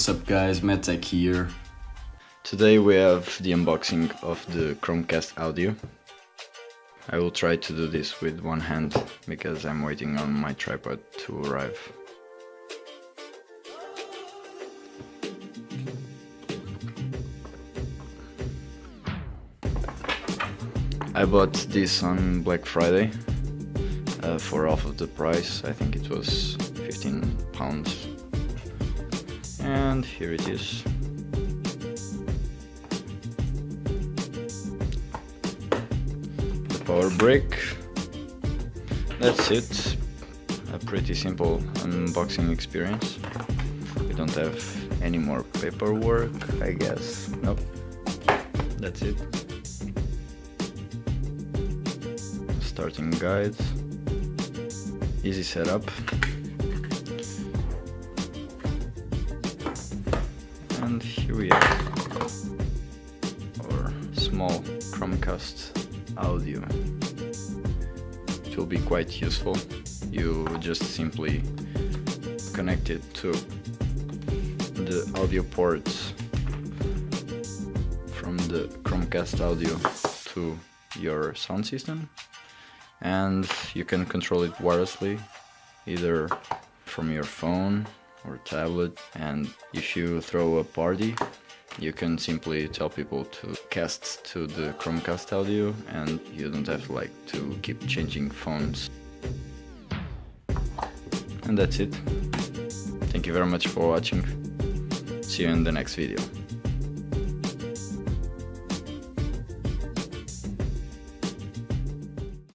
What's up guys, MedTech here. Today we have the unboxing of the Chromecast audio. I will try to do this with one hand because I'm waiting on my tripod to arrive. I bought this on Black Friday for half of the price. I think it was £15. And here it is. The power brick. That's it. A pretty simple unboxing experience. We don't have any more paperwork, I guess. Nope. That's it. Starting guide. Easy setup. And here we have our small Chromecast audio. It will be quite useful. You just simply connect it to the audio ports from the Chromecast audio to your sound system, and you can control it wirelessly either from your phone or tablet. And if you throw a party, you can simply tell people to cast to the Chromecast audio and you don't have to keep changing phones. And that's it. Thank you very much for watching. See you in the next video.